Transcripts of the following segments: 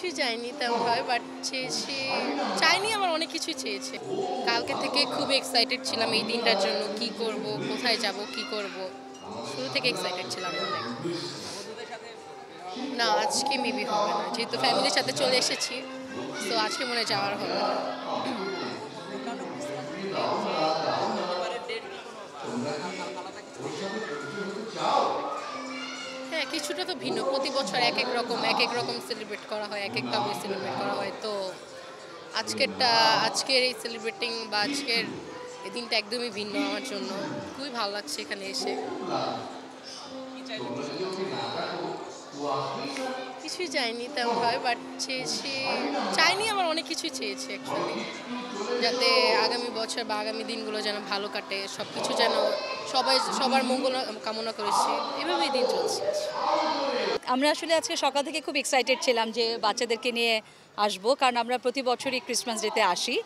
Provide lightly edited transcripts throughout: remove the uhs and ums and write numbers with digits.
কিছুই চাইনি তেমনভাবে, বাট চেয়েছি, চাইনি আমার অনেক কিছুই চেয়েছে। কালকে থেকে খুব এক্সাইটেড ছিলাম এই দিনটার জন্য, কি করব, কোথায় যাব, কি করব, শুরু থেকে এক্সাইটেড ছিলাম অনেক। না, আজকে মেবি হবে না, যেহেতু ফ্যামিলির সাথে চলে এসেছি, তো আজকে মনে হয় যাওয়ার হবে না। হ্যাঁ, কিছুটা তো ভিন্ন। প্রতি বছর এক এক রকম সেলিব্রেট করা হয়, এক একভাবে সেলিব্রেট করা হয়। তো আজকের এই সেলিব্রেটিং বা আজকের এই দিনটা একদমই ভিন্ন আমার জন্য। খুবই ভালো লাগছে এখানে এসে। কিছুই চাইনি তেমনভাবে, বাট চেয়েছি, চাইনি আমার অনেক কিছুই চেয়েছি অ্যাকচুয়ালি, যাতে আগামী বছর বা আগামী দিনগুলো যেন ভালো কাটে, সব কিছু যেন সবার মঙ্গল কামনা করেছি, এভাবেই দিন চলছে। আমরা আসলে আজকে সকাল থেকে খুব এক্সাইটেড ছিলাম যে বাচ্চাদেরকে নিয়ে আসব, কারণ আমরা প্রতি বছরই ক্রিসমাস ডেতে আসি।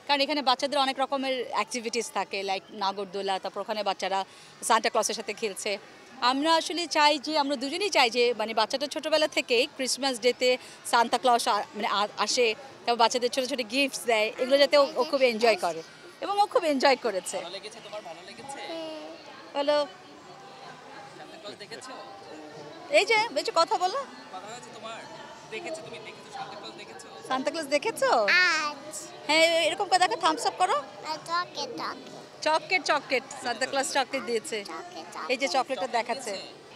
কারণ এখানে বাচ্চাদের অনেক রকমের অ্যাক্টিভিটিস থাকে, লাইক নাগরদোলা, তারপর ওখানে বাচ্চারা সান্টা ক্লসের সাথে খেলছে। আমরা আসলে চাই যে, আমরা দুজনেই চাই যে মানে বাচ্চাটা ছোটোবেলা থেকেই ক্রিসমাস ডেতে সান্তা ক্লস মানে আসে, তারপর বাচ্চাদের ছোটো ছোটো গিফটস দেয়, এগুলো যাতে ও খুব এনজয় করে, এবং ও খুব এনজয় করেছে। হলো এই যে বেশি কথা বলো। সান্তা ক্লজ দেখেছো? হ্যাঁ, এরকম করে দেখো, থামস আপ করো। চকলেট সান্তা ক্লজ চকলেট দিয়েছে, এই যে চকলেটটা দেখাচ্ছে।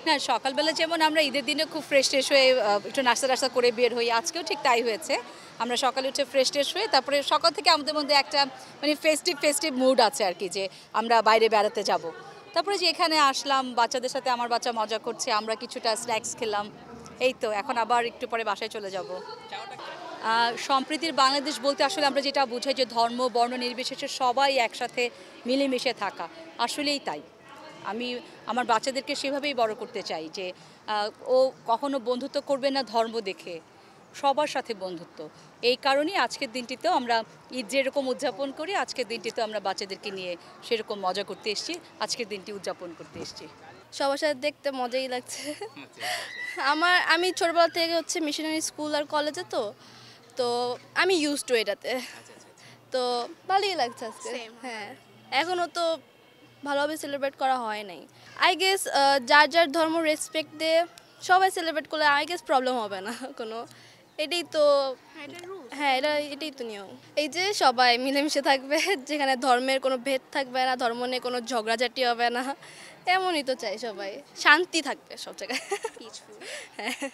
না, সকালবেলা যেমন আমরা ঈদের দিনে খুব ফ্রেশ হয়ে একটু নাস্তা করে বের হই, আজকেও ঠিক তাই হয়েছে। আমরা সকালে উঠে ফ্রেশ হয়ে তারপরে সকাল থেকে আমাদের মধ্যে একটা মানে ফেস্টিভ মুড আছে আর কি, যে আমরা বাইরে বেড়াতে যাব। তারপরে যে এখানে আসলাম, বাচ্চাদের সাথে, আমার বাচ্চা মজা করছে, আমরা কিছুটা স্ন্যাক্স খেলাম, এই তো এখন আবার একটু পরে বাসায় চলে যাব। সম্প্রীতির বাংলাদেশ বলতে আসলে আমরা যেটা বুঝাই যে ধর্ম বর্ণ নির্বিশেষে সবাই একসাথে মিলেমিশে থাকা, আসলেই তাই। আমি আমার বাচ্চাদেরকে সেভাবেই বড় করতে চাই যে ও কখনো বন্ধুত্ব করবে না ধর্ম দেখে, সবার সাথে বন্ধুত্ব। এই কারণেই আজকের দিনটিতেও আমরা ঈদ যেরকম উদযাপন করি, আজকের দিনটিতেও আমরা বাচ্চাদেরকে নিয়ে সেরকম মজা করতে এসেছি, আজকের দিনটি উদযাপন করতে এসেছি। সবার সাথে দেখতে মজাই লাগছে। আমি ছোটবেলা থেকে হচ্ছে মিশনারি স্কুল আর কলেজে, তো আমি ইউজ টু এটাতে, তো ভালোই লাগছে আজকে। হ্যাঁ, এখনও তো ভালোভাবে সেলিব্রেট করা হয় নাই। আই গেস যার ধর্ম রেসপেক্ট দিয়ে সবাই সেলিব্রেট করলে আই গেস প্রবলেম হবে না কোনো। এটাই তো, হ্যাঁ, এটাই তো নিয়ম। এই যে সবাই মিলেমিশে থাকবে, যেখানে ধর্মের কোনো ভেদ থাকবে না, ধর্ম নিয়ে কোনো ঝগড়াঝাটি হবে না, এমনই তো চাই সবাই, শান্তি থাকবে সব জায়গায়। হ্যাঁ।